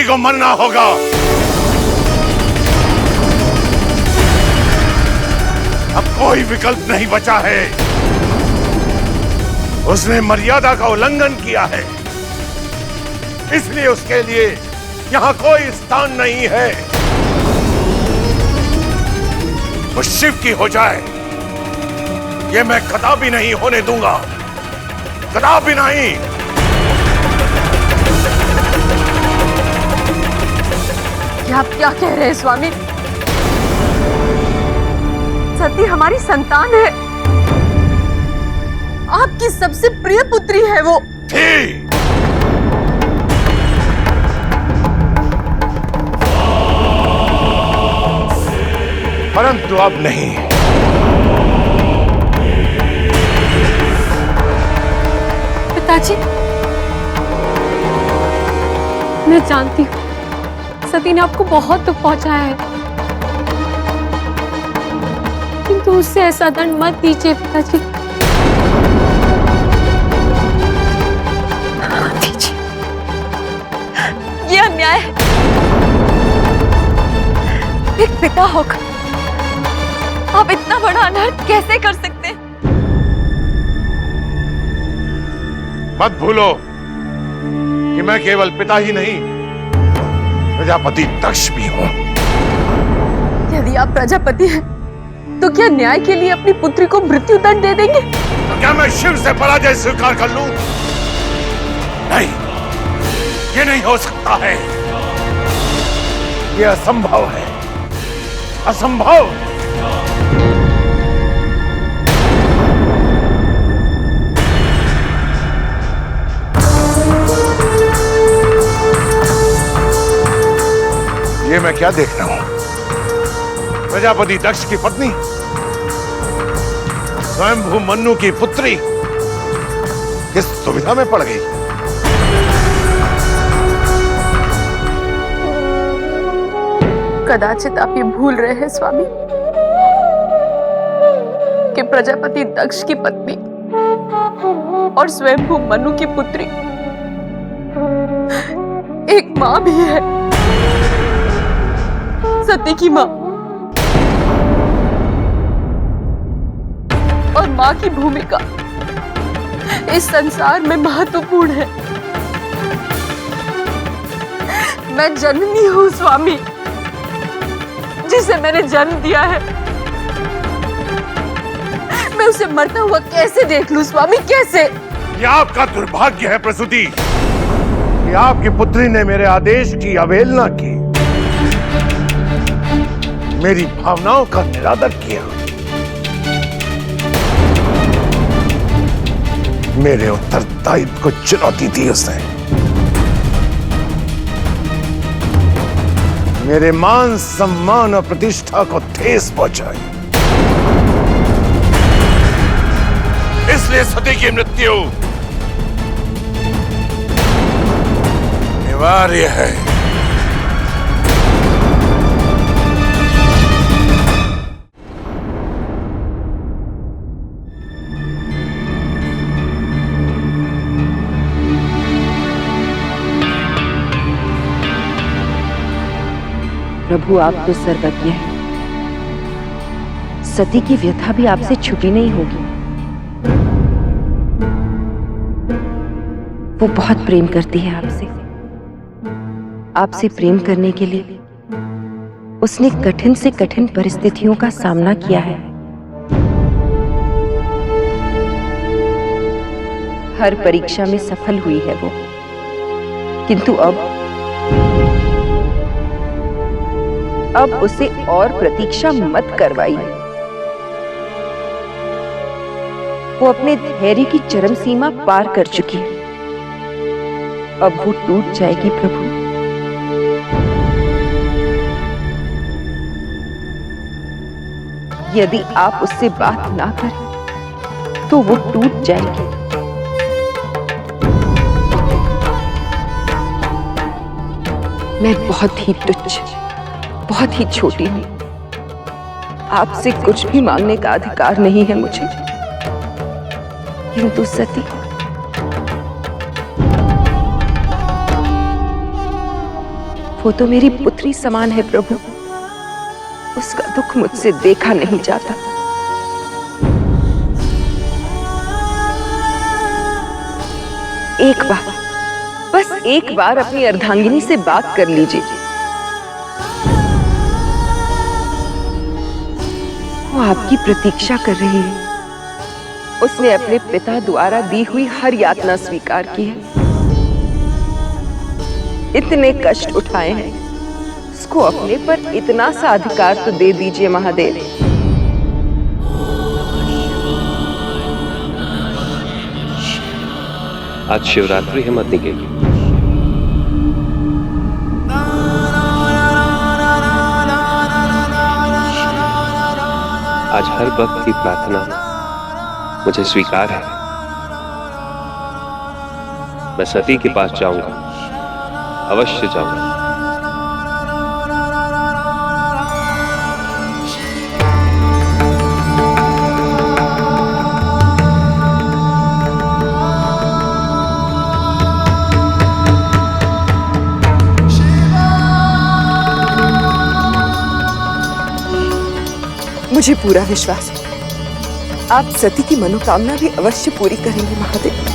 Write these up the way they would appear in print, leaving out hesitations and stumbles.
को मरना होगा। अब कोई विकल्प नहीं बचा है। उसने मर्यादा का उल्लंघन किया है, इसलिए उसके लिए यहां कोई स्थान नहीं है। वो शिव की हो जाए, ये मैं कदापि नहीं होने दूंगा, कदापि नहीं। आप क्या कह रहे हैं स्वामी? सती हमारी संतान है, आपकी सबसे प्रिय पुत्री है वो। थी, परंतु अब नहीं। पिताजी, मैं जानती हूँ सती ने आपको बहुत दुख पहुंचाया है, किंतु उससे ऐसा दंड मत दीजिए पिताजी। दीजिए, ये अन्याय है। एक पिता होकर आप इतना बड़ा अनर्थ कैसे कर सकते हैं? मत भूलो कि मैं केवल पिता ही नहीं, प्रजापति दक्ष भी हूं। यदि आप प्रजापति हैं, तो क्या न्याय के लिए अपनी पुत्री को मृत्यु दंड दे देंगे? तो क्या मैं शिव से पराजय स्वीकार कर लूं? नहीं, ये नहीं हो सकता है। ये असंभव है, असंभव। ये मैं क्या देख रहा हूं? प्रजापति दक्ष की पत्नी, स्वयंभू मन्नु की पुत्री किस सुविधा में पड़ गई? कदाचित आप ये भूल रहे हैं स्वामी कि प्रजापति दक्ष की पत्नी और स्वयंभू मनु की पुत्री एक मां भी है, सती की मां। और मां की भूमिका इस संसार में महत्वपूर्ण है। मैं जननी हूं स्वामी, जिसे मैंने जन्म दिया है। मैं उसे मरता हुआ कैसे देख लूं स्वामी, कैसे? ये आपका दुर्भाग्य है प्रसूति कि आपकी पुत्री ने मेरे आदेश की अवहेलना की, मेरी भावनाओं का निरादर किया, मेरे उत्तरदायित्व को चुनौती दी उसने, मेरे मान सम्मान और प्रतिष्ठा को ठेस पहुंचाई। इसलिए सती की मृत्यु अनिवार्य है। प्रभु, आप तो सर्वज्ञ हैं। सती की व्यथा भी आपसे छुपी नहीं होगी। वो बहुत प्रेम करती है आपसे। आपसे प्रेम करने के लिए उसने कठिन से कठिन परिस्थितियों का सामना किया है। हर परीक्षा में सफल हुई है वो, किंतु अब उसे और प्रतीक्षा मत करवाइए। वो अपने धैर्य की चरम सीमा पार कर चुकी है। अब वो टूट जाएगी प्रभु। यदि आप उससे बात ना करें तो वो टूट जाएगी। मैं बहुत ही तुच्छ, बहुत ही छोटी हूं। आपसे कुछ भी मांगने का अधिकार नहीं है मुझे, किंतु सती, वो तो मेरी पुत्री समान है प्रभु, उसका दुख मुझसे देखा नहीं जाता। एक बार, बस एक बार अपनी अर्धांगिनी से बात कर लीजिए। वो आपकी प्रतीक्षा कर रही है। उसने अपने पिता द्वारा दी हुई हर यातना स्वीकार की है। इतने कष्ट उठाए हैं, उसको अपने पर इतना सा अधिकार तो दे दीजिए महादेव। आज शिवरात्रि है मत निकली। आज हर भक्त की प्रार्थना मुझे स्वीकार है। मैं सती के पास जाऊंगा, अवश्य जाऊंगा। मुझे पूरा विश्वास है आप सती की मनोकामना भी अवश्य पूरी करेंगे महादेव।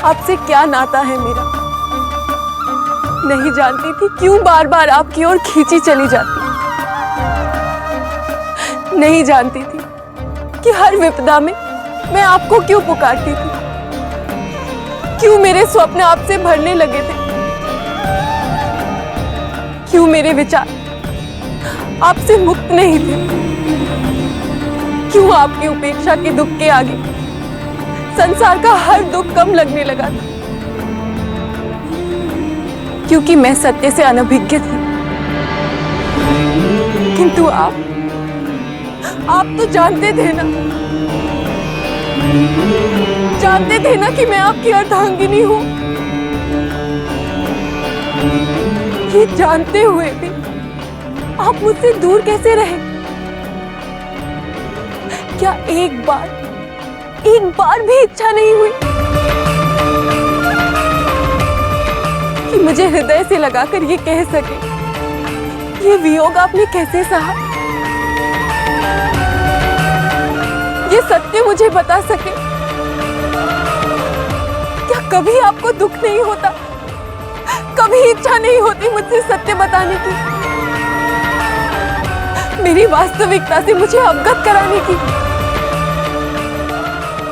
आपसे क्या नाता है मेरा, नहीं जानती थी क्यों बार बार आपकी ओर खींची चली जाती। नहीं जानती थी कि हर विपदा में मैं आपको क्यों पुकारती थी, क्यों मेरे स्वप्न आपसे भरने लगे थे, क्यों मेरे विचार आपसे मुक्त नहीं थे, क्यों आपकी उपेक्षा के दुख के आगे संसार का हर दुख कम लगने लगा था। क्योंकि मैं सत्य से अनभिज्ञ थी। किंतु आप तो जानते थे ना, जानते थे ना कि मैं आपकी अर्धांगिनी हूं। ये जानते हुए भी आप मुझसे दूर कैसे रहे? क्या एक बार भी इच्छा नहीं हुई कि मुझे हृदय से लगाकर ये कह सके, ये वियोग आपने कैसे सहा? ये सत्य मुझे बता सके। क्या कभी आपको दुख नहीं होता, कभी इच्छा नहीं होती मुझसे सत्य बताने की, मेरी वास्तविकता से मुझे अवगत कराने की,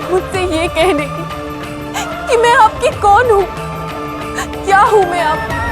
मुझसे ये कहने की कि मैं आपकी कौन हूं, क्या हूं मैं आपकी?